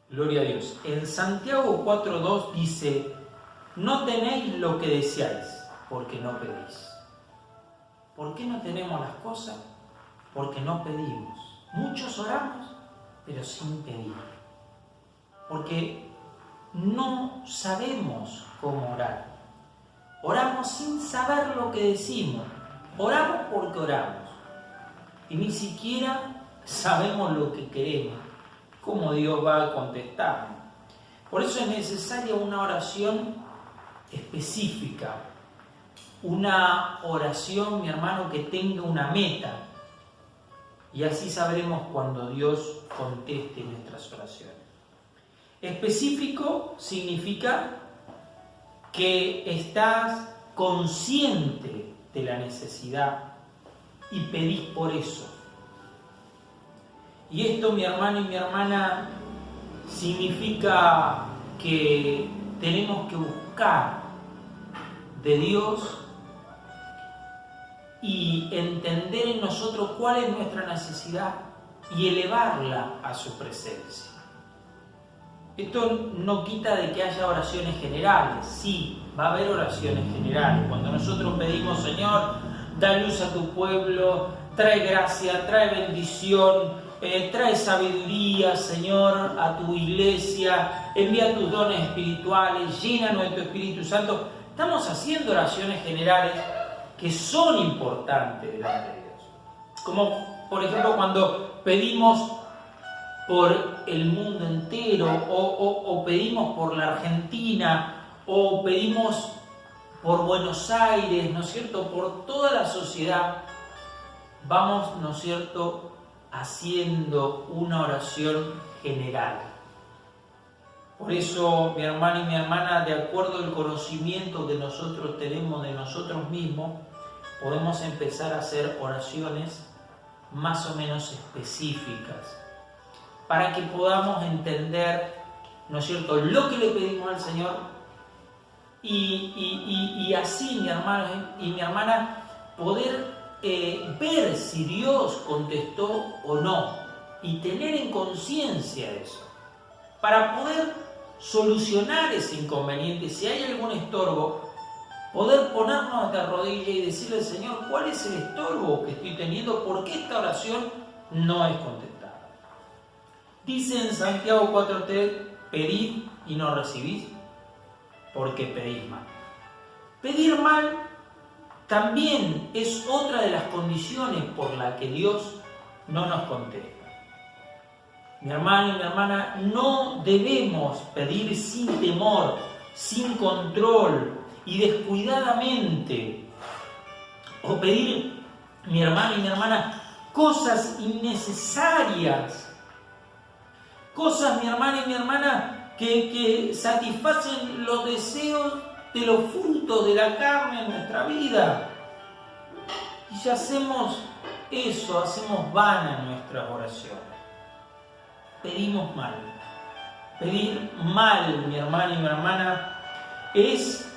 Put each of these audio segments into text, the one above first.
Gloria a Dios. En Santiago 4:2 dice: no tenéis lo que deseáis, porque no pedís. ¿Por qué no tenemos las cosas? Porque no pedimos. Muchos oramos, pero sin pedir. Porque no sabemos cómo orar. Oramos sin saber lo que decimos. Oramos porque oramos. Y ni siquiera sabemos lo que queremos, cómo Dios va a contestar. Por eso es necesaria una oración específica. Una oración, mi hermano, que tenga una meta. Y así sabremos cuando Dios conteste nuestras oraciones. Específico significa que estás consciente de la necesidad y pedís por eso. Y esto, mi hermano y mi hermana, significa que tenemos que buscar de Dios y entender en nosotros cuál es nuestra necesidad y elevarla a su presencia. Esto no quita de que haya oraciones generales. Sí, va a haber oraciones generales. Cuando nosotros pedimos: Señor, da luz a tu pueblo, trae gracia, trae bendición, trae sabiduría, Señor, a tu iglesia, envía tus dones espirituales, llénanos de tu Espíritu Santo. Estamos haciendo oraciones generales que son importantes delante de Dios. Como, por ejemplo, cuando pedimos por el mundo entero, o pedimos por la Argentina, o pedimos por Buenos Aires, ¿no es cierto?, por toda la sociedad, vamos, ¿no es cierto?, haciendo una oración general. Por eso, mi hermano y mi hermana, de acuerdo al conocimiento que nosotros tenemos de nosotros mismos, podemos empezar a hacer oraciones más o menos específicas, para que podamos entender, ¿no es cierto?, lo que le pedimos al Señor y así, mi hermano y mi hermana, poder ver si Dios contestó o no y tener en conciencia eso, para poder solucionar ese inconveniente. Si hay algún estorbo, poder ponernos de rodillas y decirle al Señor: ¿cuál es el estorbo que estoy teniendo? ¿Por qué esta oración no es contestada? Dice en Santiago 4:3: pedid y no recibís, porque pedís mal. Pedir mal también es otra de las condiciones por las que Dios no nos contesta. Mi hermano y mi hermana, no debemos pedir sin temor, sin control y descuidadamente. O pedir, mi hermano y mi hermana, cosas innecesarias. Cosas, mi hermano y mi hermana, que satisfacen los deseos de los frutos de la carne en nuestra vida. Y si hacemos eso, hacemos vanas nuestras oraciones. Pedimos mal. Pedir mal, mi hermano y mi hermana, es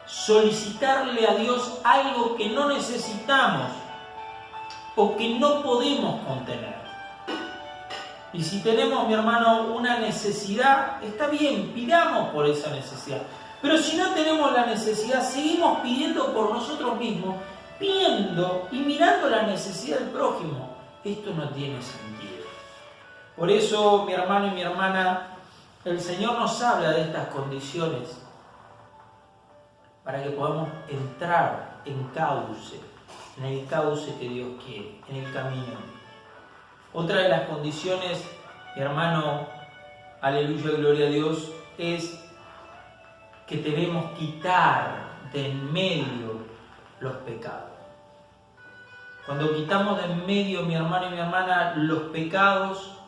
solicitarle a Dios algo que no necesitamos o que no podemos contener. Y si tenemos, mi hermano, una necesidad, está bien, pidamos por esa necesidad. Pero si no tenemos la necesidad, seguimos pidiendo por nosotros mismos, viendo y mirando la necesidad del prójimo. Esto no tiene sentido. Por eso, mi hermano y mi hermana, el Señor nos habla de estas condiciones para que podamos entrar en el cauce que Dios quiere, en el camino. Otra de las condiciones, mi hermano, aleluya, gloria a Dios, es que debemos quitar de en medio los pecados. Cuando quitamos de en medio, mi hermano y mi hermana, los pecados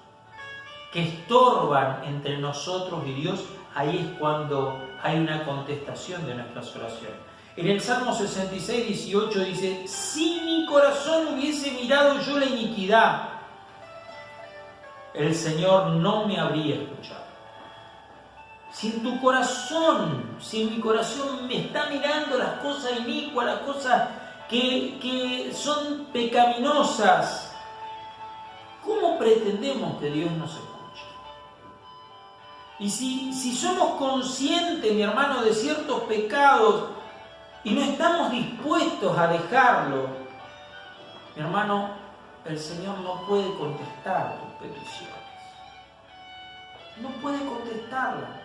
que estorban entre nosotros y Dios, ahí es cuando hay una contestación de nuestras oraciones. En el Salmo 66, 18 dice: si mi corazón hubiese mirado yo la iniquidad, el Señor no me habría escuchado. Si en tu corazón, si en mi corazón me está mirando las cosas inicuas, las cosas que son pecaminosas, ¿cómo pretendemos que Dios nos escuche? Y si somos conscientes, mi hermano, de ciertos pecados y no estamos dispuestos a dejarlo, mi hermano, el Señor no puede contestar tus peticiones. No puede contestarla.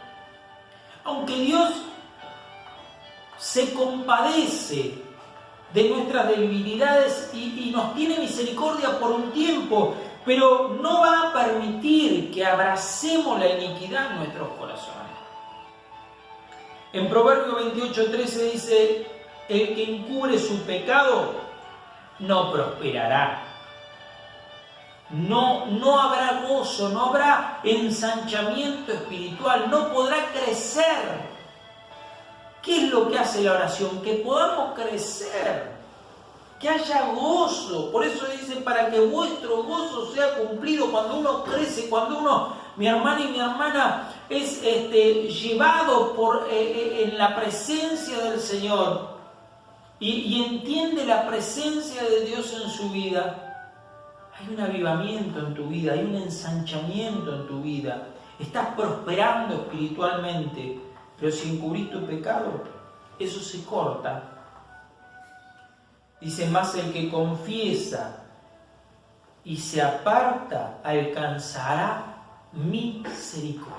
Aunque Dios se compadece de nuestras debilidades y nos tiene misericordia por un tiempo, pero no va a permitir que abracemos la iniquidad en nuestros corazones. En Proverbio 28:13 dice: el que encubre su pecado no prosperará. No habrá gozo, no habrá ensanchamiento espiritual, no podrá crecer. ¿Qué es lo que hace la oración? Que podamos crecer, que haya gozo. Por eso dice, para que vuestro gozo sea cumplido. Cuando uno crece, cuando uno, mi hermano y mi hermana, es llevado en la presencia del Señor y entiende la presencia de Dios en su vida, hay un avivamiento en tu vida, hay un ensanchamiento en tu vida. Estás prosperando espiritualmente, pero si encubrís tu pecado, eso se corta. Dice: más el que confiesa y se aparta alcanzará misericordia.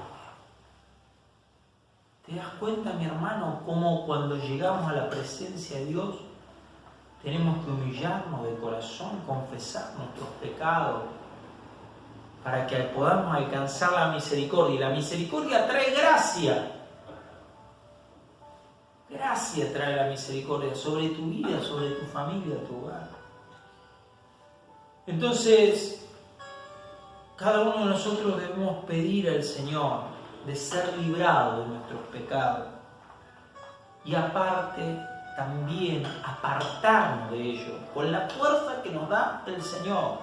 ¿Te das cuenta, mi hermano, cómo cuando llegamos a la presencia de Dios tenemos que humillarnos de corazón, confesar nuestros pecados para que podamos alcanzar la misericordia? Y la misericordia trae gracia. Gracia trae la misericordia sobre tu vida, sobre tu familia, tu hogar. Entonces, cada uno de nosotros debemos pedir al Señor de ser librado de nuestros pecados y aparte también apartarnos de ellos con la fuerza que nos da el Señor.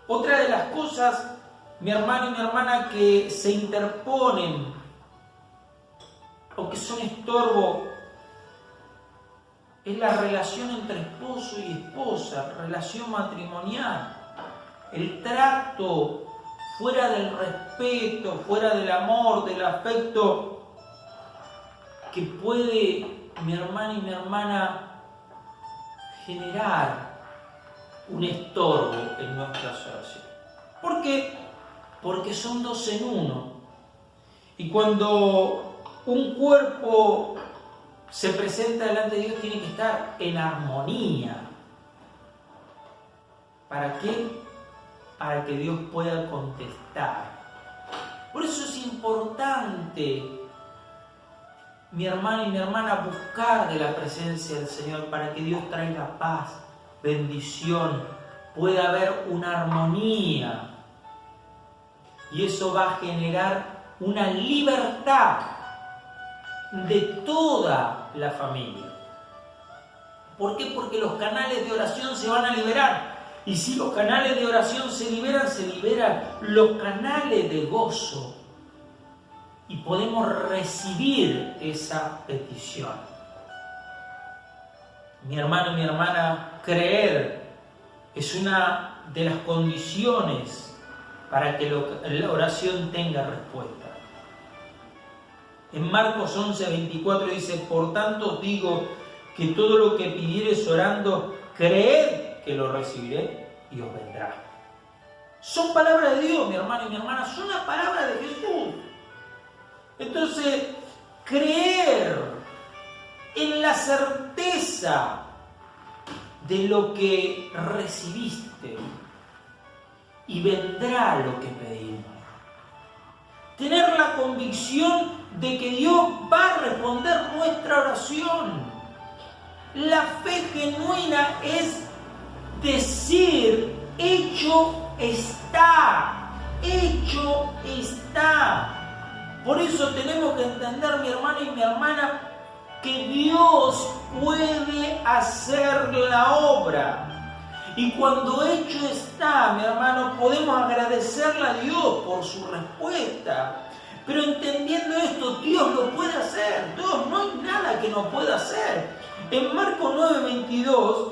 Otra de las cosas, mi hermano y mi hermana, que se interponen o que son estorbo es la relación entre esposo y esposa, relación matrimonial. El trato fuera del respeto, fuera del amor, del afecto, que puede, mi hermano y mi hermana, generar un estorbo en nuestra relación. ¿Por qué? Porque son dos en uno. Y cuando un cuerpo se presenta delante de Dios, tiene que estar en armonía. ¿Para qué? Para que Dios pueda contestar. Por eso es importante, mi hermano y mi hermana, buscar de la presencia del Señor para que Dios traiga paz, bendición, pueda haber una armonía. Y eso va a generar una libertad de toda la familia. ¿Por qué? Porque los canales de oración se van a liberar. Y si los canales de oración se liberan los canales de gozo. Y podemos recibir esa petición. Mi hermano y mi hermana, creer es una de las condiciones para que la oración tenga respuesta. En Marcos 11:24 dice: por tanto os digo que todo lo que pidiereis orando, creed que lo recibiré y os vendrá. Son palabras de Dios, mi hermano y mi hermana, son una palabra de Jesús. Entonces, creer en la certeza de lo que recibiste y vendrá lo que pedimos. Tener la convicción de que Dios va a responder nuestra oración. La fe genuina es decir: hecho está, hecho está. Por eso tenemos que entender, mi hermano y mi hermana, que Dios puede hacer la obra. Y cuando hecho está, mi hermano, podemos agradecerle a Dios por su respuesta. Pero entendiendo esto, Dios lo puede hacer. Dios, no hay nada que no pueda hacer. En Marcos 9:22,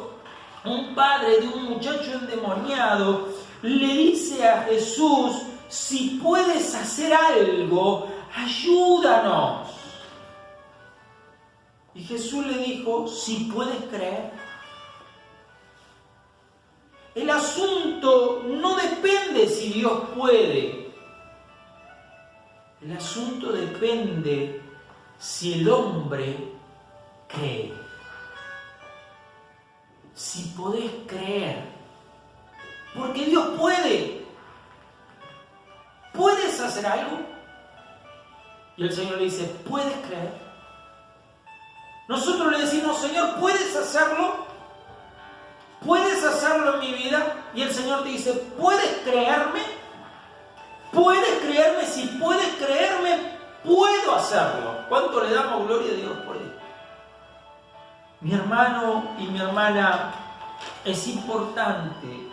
un padre de un muchacho endemoniado le dice a Jesús si puedes hacer algo, ayúdanos. Y Jesús le dijo, si puedes creer. El asunto no depende si Dios puede. El asunto depende si el hombre cree. Si podés creer. Porque Dios puede. ¿Puedes hacer algo? Y el Señor le dice, ¿puedes creer? Nosotros le decimos, Señor, ¿puedes hacerlo? ¿Puedes hacerlo en mi vida? Y el Señor te dice, ¿puedes creerme? ¿Puedes creerme? Si puedes creerme, puedo hacerlo. ¿Cuánto le damos gloria a Dios por esto? Mi hermano y mi hermana, es importante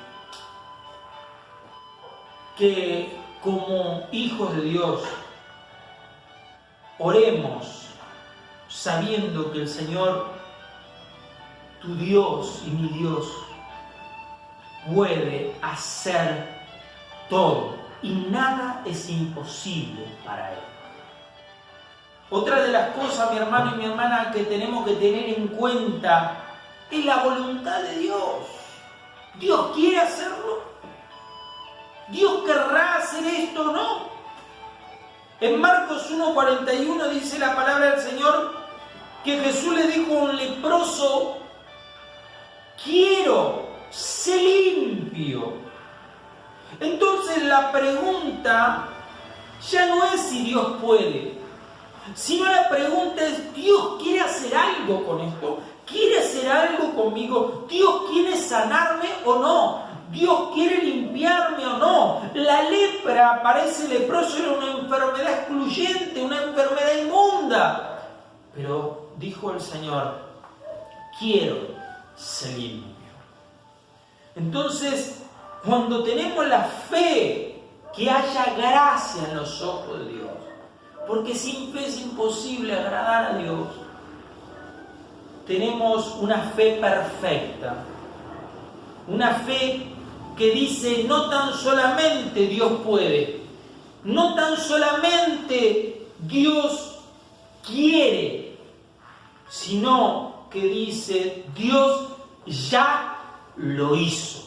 que como hijos de Dios oremos sabiendo que el Señor, tu Dios y mi Dios, puede hacer todo y nada es imposible para Él. Otra de las cosas, mi hermano y mi hermana, que tenemos que tener en cuenta es la voluntad de Dios. ¿Dios quiere hacerlo? ¿Dios querrá hacer esto o no? En Marcos 1:41 dice la palabra del Señor que Jesús le dijo a un leproso, quiero, sé limpio. Entonces la pregunta ya no es si Dios puede, sino la pregunta es, ¿Dios quiere hacer algo con esto? ¿Quiere hacer algo conmigo? ¿Dios quiere sanarme o no? ¿Dios quiere limpiarme o no? La lepra para ese leproso era una enfermedad excluyente, una enfermedad inmunda. Pero dijo el Señor, quiero ser limpio. Entonces, cuando tenemos la fe, que haya gracia en los ojos de Dios, porque sin fe es imposible agradar a Dios, tenemos una fe perfecta, una fe que dice, no tan solamente Dios puede, no tan solamente Dios quiere, sino que dice, Dios ya lo hizo.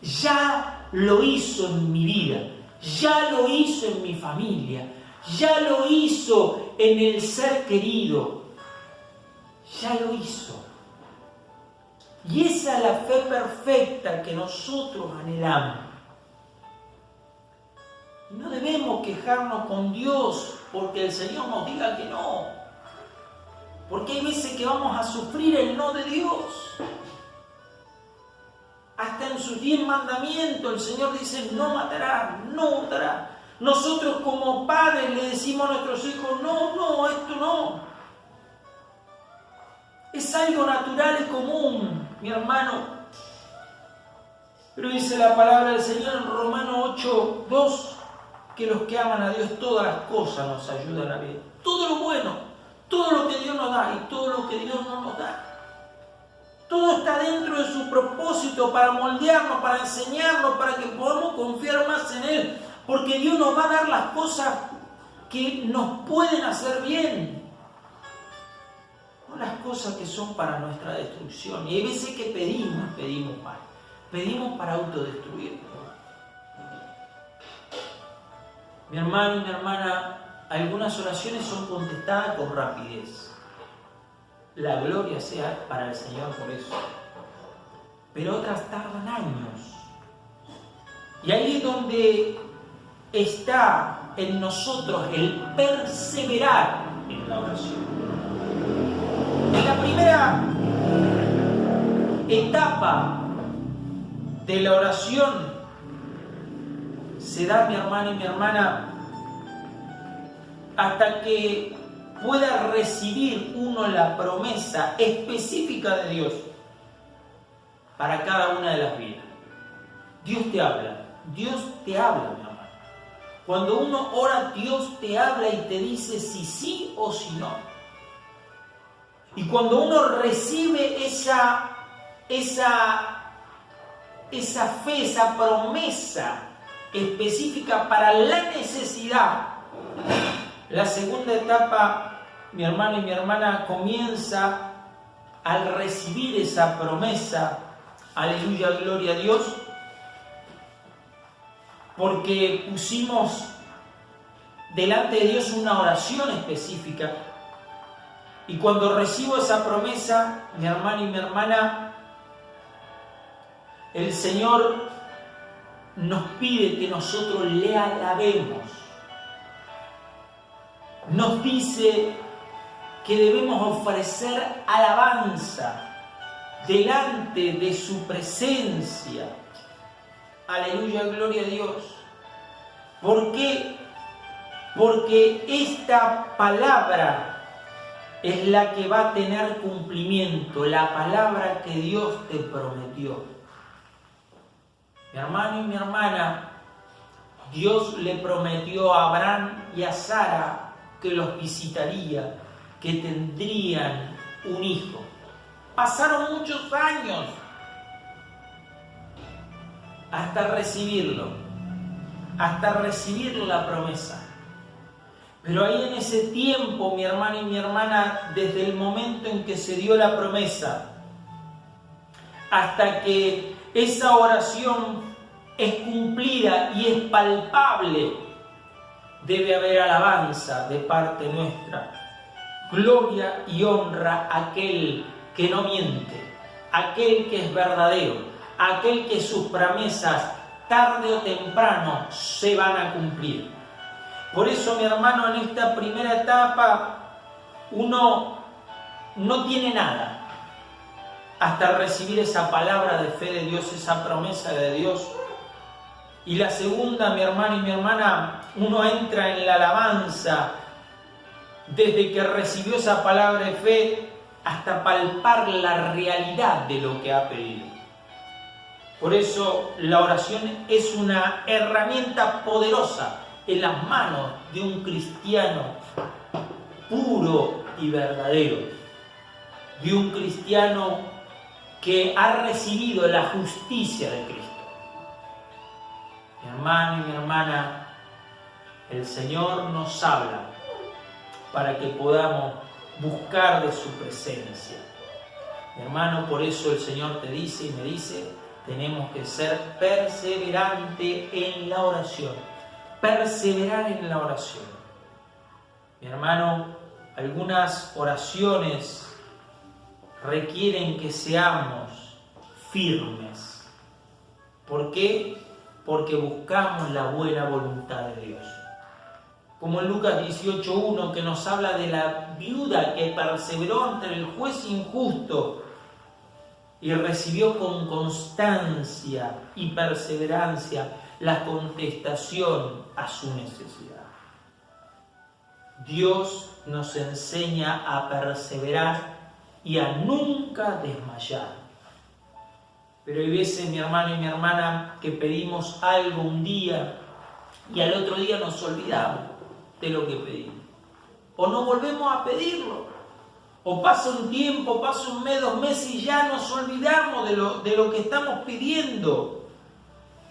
Ya lo hizo en mi vida, ya lo hizo en mi familia, ya lo hizo en el ser querido, ya lo hizo. Y esa es la fe perfecta que nosotros anhelamos. No debemos quejarnos con Dios porque el Señor nos diga que no. Porque hay veces que vamos a sufrir el no de Dios. Hasta en sus 10 mandamientos el Señor dice, no matarás, no hurtarás. Nosotros como padres le decimos a nuestros hijos, no, esto no. Es algo natural y común, mi hermano. Pero dice la palabra del Señor en Romanos 8:2, que los que aman a Dios todas las cosas nos ayudan a bien. Todo lo bueno, todo lo que Dios nos da y todo lo que Dios no nos da. Todo está dentro de su propósito para moldearnos, para enseñarnos, para que podamos confiar más en Él. Porque Dios nos va a dar las cosas que nos pueden hacer bien. No las cosas que son para nuestra destrucción. Y hay veces que pedimos mal. Pedimos para autodestruirnos. Mi hermano y mi hermana, algunas oraciones son contestadas con rapidez. La gloria sea para el Señor por eso. Pero otras tardan años. Y ahí es donde está en nosotros el perseverar en la oración. En la primera etapa de la oración se da, mi hermano y mi hermana, hasta que pueda recibir uno la promesa específica de Dios para cada una de las vidas. Dios te habla, mi hermano. Cuando uno ora, Dios te habla y te dice si sí o si no. Y cuando uno recibe esa fe, esa promesa específica para la necesidad. La segunda etapa, mi hermano y mi hermana, comienza al recibir esa promesa, aleluya, gloria a Dios, porque pusimos delante de Dios una oración específica. Y cuando recibo esa promesa, mi hermano y mi hermana, el Señor nos pide que nosotros le alabemos. Nos dice que debemos ofrecer alabanza delante de su presencia. Aleluya, gloria a Dios. ¿Por qué? Porque esta palabra es la que va a tener cumplimiento, la palabra que Dios te prometió. Mi hermano y mi hermana, Dios le prometió a Abraham y a Sara que los visitaría, que tendrían un hijo. Pasaron muchos años hasta recibirlo, hasta recibir la promesa. Pero ahí en ese tiempo, mi hermano y mi hermana, desde el momento en que se dio la promesa, hasta que esa oración es cumplida y es palpable, debe haber alabanza de parte nuestra. Gloria y honra a aquel que no miente, aquel que es verdadero, aquel que sus promesas tarde o temprano se van a cumplir. Por eso, mi hermano, en esta primera etapa uno no tiene nada hasta recibir esa palabra de fe de Dios, esa promesa de Dios. Y la segunda, mi hermano y mi hermana, uno entra en la alabanza desde que recibió esa palabra de fe hasta palpar la realidad de lo que ha pedido. Por eso la oración es una herramienta poderosa en las manos de un cristiano puro y verdadero, de un cristiano que ha recibido la justicia de Cristo. Mi hermano y mi hermana, el Señor nos habla para que podamos buscar de su presencia. Mi hermano, por eso el Señor te dice y me dice, tenemos que ser perseverantes en la oración. Perseverar en la oración. Mi hermano, algunas oraciones requieren que seamos firmes. ¿Por qué? Porque buscamos la buena voluntad de Dios. Como en Lucas 18:1, que nos habla de la viuda que perseveró ante el juez injusto y recibió con constancia y perseverancia la contestación a su necesidad. Dios nos enseña a perseverar y a nunca desmayar. Pero hay veces, mi hermano y mi hermana, que pedimos algo un día y al otro día nos olvidamos de lo que pedimos. O no volvemos a pedirlo. O pasa un tiempo, pasa un mes, 2 meses y ya nos olvidamos de lo que estamos pidiendo.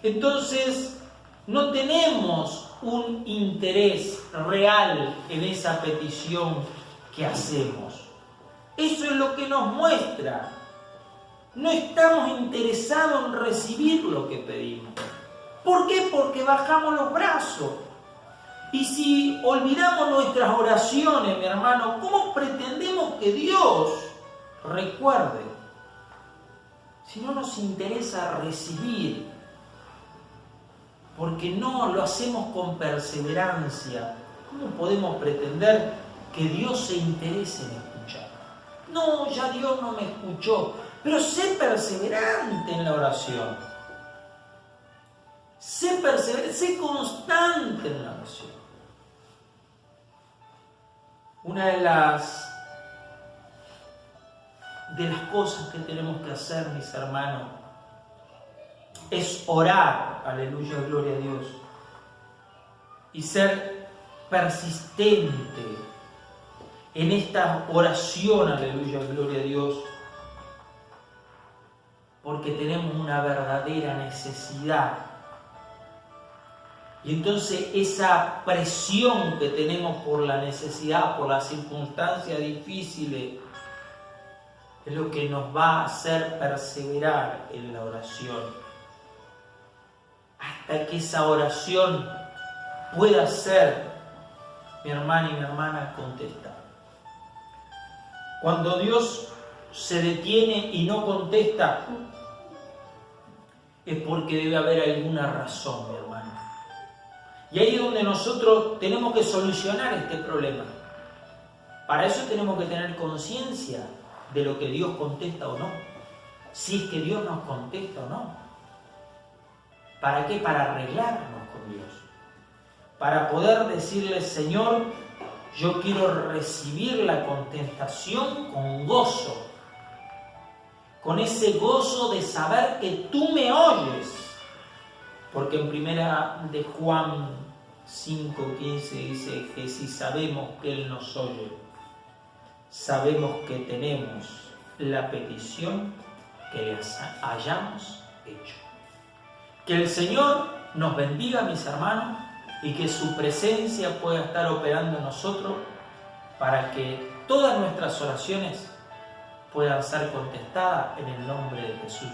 Entonces, no tenemos un interés real en esa petición que hacemos. Eso es lo que nos muestra. No estamos interesados en recibir lo que pedimos. ¿Por qué? Porque bajamos los brazos. Y si olvidamos nuestras oraciones, mi hermano, ¿cómo pretendemos que Dios recuerde? Si no nos interesa recibir, porque no lo hacemos con perseverancia, ¿cómo podemos pretender que Dios se interese en escuchar? No, ya Dios no me escuchó, pero sé perseverante en la oración. Sé perseverante, sé constante en la oración. Una de las cosas que tenemos que hacer, mis hermanos, es orar, aleluya, gloria a Dios, y ser persistente en esta oración, aleluya, gloria a Dios, porque tenemos una verdadera necesidad Y entonces esa presión que tenemos por la necesidad, por las circunstancias difíciles, es lo que nos va a hacer perseverar en la oración. Hasta que esa oración pueda ser, mi hermana y mi hermana, contestada. Cuando Dios se detiene y no contesta, es porque debe haber alguna razón, mi hermano. Y ahí es donde nosotros tenemos que solucionar este problema. Para eso tenemos que tener conciencia de lo que Dios contesta o no. Si es que Dios nos contesta o no. ¿Para qué? Para arreglarnos con Dios. Para poder decirle, Señor, yo quiero recibir la contestación con gozo. Con ese gozo de saber que tú me oyes. Porque en primera de Juan 5:15 dice que si sabemos que Él nos oye, sabemos que tenemos la petición que le hayamos hecho. Que el Señor nos bendiga, mis hermanos, y que su presencia pueda estar operando en nosotros para que todas nuestras oraciones puedan ser contestadas en el nombre de Jesús.